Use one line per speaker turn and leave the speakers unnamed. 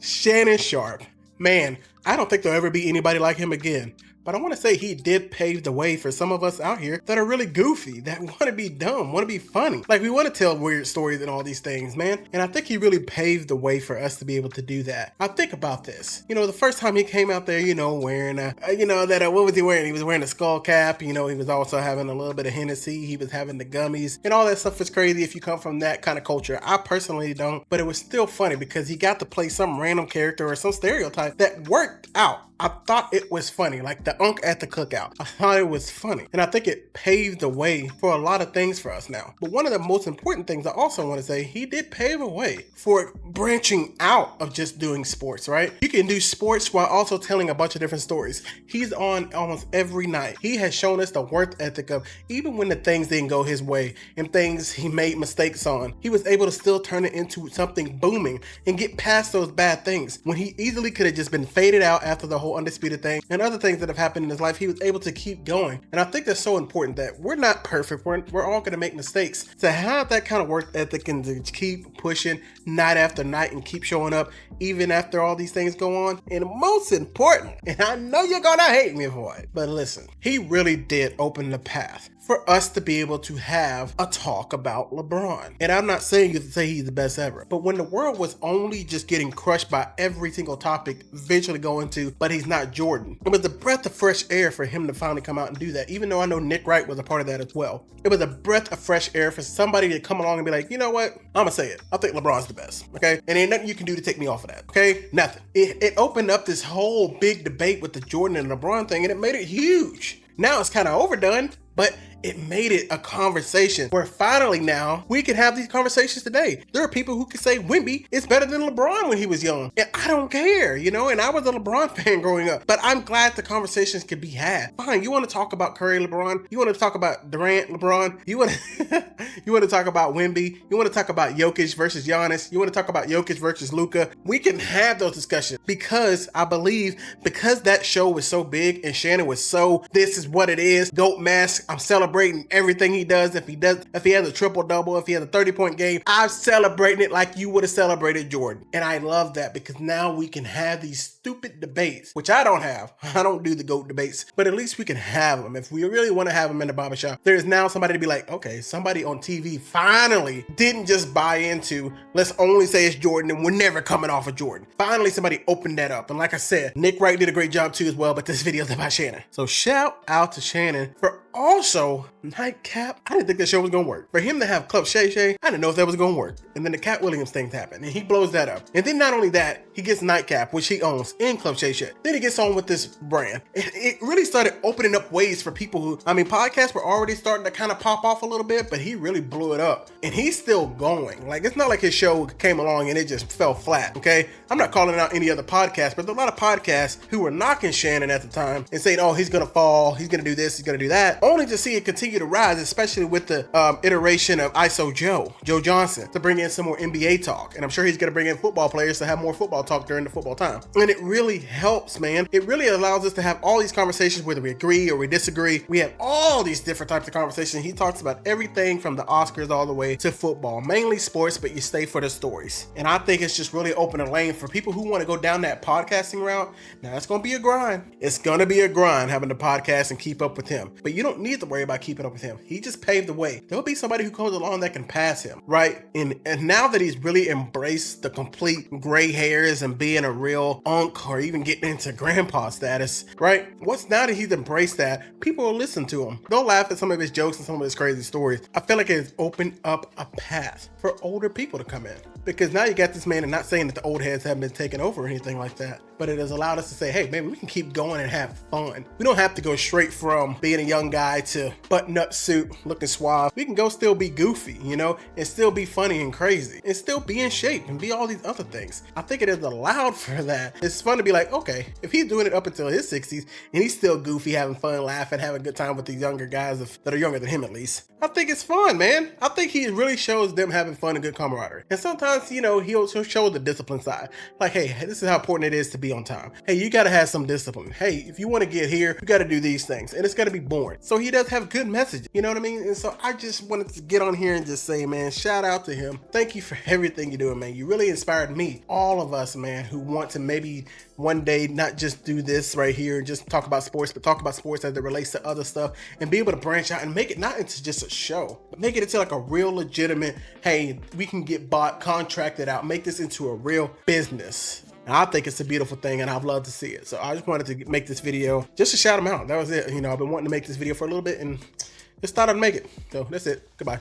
Shannon Sharpe. Man, I don't think there'll ever be anybody like him again. But I want to say he did pave the way for some of us out here that are really goofy, that want to be dumb, want to be funny. Like, we want to tell weird stories and all these things, man. And I think he really paved the way for us to be able to do that. I think about this. The first time he came out there, wearing what was he wearing? He was wearing a skull cap. He was also having a little bit of Hennessy. He was having the gummies. And all that stuff is crazy if you come from that kind of culture. I personally don't. But it was still funny because he got to play some random character or some stereotype that worked out. I thought it was funny, like the unk at the cookout. I thought it was funny. And I think it paved the way for a lot of things for us now. But one of the most important things I also want to say, he did pave a way for branching out of just doing sports, right? You can do sports while also telling a bunch of different stories. He's on almost every night. He has shown us the work ethic of, even when the things didn't go his way and things he made mistakes on, he was able to still turn it into something booming and get past those bad things when he easily could have just been faded out after the whole undisputed thing and other things that have happened in his life. He was able to keep going. And I think that's so important that we're not perfect. We're all going to make mistakes. To have that kind of work ethic and to keep pushing night after night and keep showing up even after all these things go on. And most important, and I know you're going to hate me for it, but listen, he really did open the path for us to be able to have a talk about LeBron. And I'm not saying you to say he's the best ever, but when the world was only just getting crushed by every single topic eventually going to, but he's not Jordan, it was a breath of fresh air for him to finally come out and do that, even though I know Nick Wright was a part of that as well. It was a breath of fresh air for somebody to come along and be like, you know what? I'm gonna say it. I think LeBron's the best, okay? And ain't nothing you can do to take me off of that, okay? Nothing. It opened up this whole big debate with the Jordan and LeBron thing, and it made it huge. Now it's kind of overdone, but it made it a conversation where finally now we can have these conversations today. There are people who can say Wemby is better than LeBron when he was young. And I don't care, and I was a LeBron fan growing up, but I'm glad the conversations can be had. Fine, you want to talk about Curry LeBron? You want to talk about Durant LeBron? You want to talk about Wemby? You want to talk about Jokic versus Giannis? You want to talk about Jokic versus Luka? We can have those discussions because I believe because that show was so big and Shannon was so, this is what it is, GOAT mask, I'm celebrating everything he does. If he has a triple double, if he has a 30-point game, I'm celebrating it like you would have celebrated Jordan. And I love that because now we can have these stupid debates, which I don't have. I don't do the GOAT debates, but at least we can have them. If we really want to have them in the barbershop, there's now somebody to be like, okay, somebody on TV finally didn't just buy into, let's only say it's Jordan and we're never coming off of Jordan. Finally, somebody opened that up. And like I said, Nick Wright did a great job too as well, but this video is about Shannon. So shout out to Shannon for also Nightcap. I didn't think the show was gonna work. For him to have Club Shay Shay, I didn't know if that was gonna work. And then the Cat Williams thing happened, and he blows that up. And then not only that, he gets Nightcap, which he owns, in Club Shay Shay. Then he gets on with this brand. It really started opening up ways for people who, podcasts were already starting to kind of pop off a little bit, but he really blew it up. And he's still going. Like, it's not like his show came along and it just fell flat, okay? I'm not calling out any other podcast, but there's a lot of podcasts who were knocking Shannon at the time and saying, oh, he's gonna fall, he's gonna do this, he's gonna do that, only to see it continue to rise, especially with the iteration of ISO Joe Johnson, to bring in some more NBA talk. And I'm sure he's gonna bring in football players to have more football talk during the football time. And it really helps, man. It really allows us to have all these conversations, whether we agree or we disagree. We have all these different types of conversations. He talks about everything from the Oscars all the way to football, mainly sports, but you stay for the stories. And I think it's just really open a lane for people who want to go down that podcasting route. Now, it's going to be a grind. It's going to be a grind having to podcast and keep up with him. But you don't need to worry about keeping up with him. He just paved the way. There'll be somebody who comes along that can pass him, right? And now that he's really embraced the complete gray hairs and being a real unk or even getting into grandpa status, right? Once now that he's embraced that, people will listen to him. They'll laugh at some of his jokes and some of his crazy stories. I feel like it's opened up a path for older people to come in. Because now you got this man, and not saying that the old heads haven't been taken over or anything like that, but it has allowed us to say, hey, maybe we can keep going and have fun. We don't have to go straight from being a young guy to button-up suit, looking suave. We can go still be goofy, and still be funny and crazy, and still be in shape and be all these other things. I think it has allowed for that. It's fun to be like, okay, if he's doing it up until his 60s, and he's still goofy, having fun, laughing, having a good time with these younger guys that are younger than him at least, I think it's fun, man. I think he really shows them having fun and good camaraderie. And sometimes sometimes, you know, he'll show the discipline side. Like, hey, this is how important it is to be on time. Hey, you got to have some discipline. Hey, if you want to get here, you got to do these things, and it's going to be boring. So he does have good messages. You know what I mean? And so I just wanted to get on here and just say, man, shout out to him. Thank you for everything you're doing, man. You really inspired me, all of us, man, who want to maybe one day not just do this right here and just talk about sports, but talk about sports as it relates to other stuff, and be able to branch out and make it not into just a show, but make it into like a real legitimate, hey, we can get bought, contracted out, make this into a real business. And I think it's a beautiful thing, and I'd love to see it. So I just wanted to make this video just to shout him out. That was it. You know, I've been wanting to make this video for a little bit and just thought I'd make it. So that's it. Goodbye.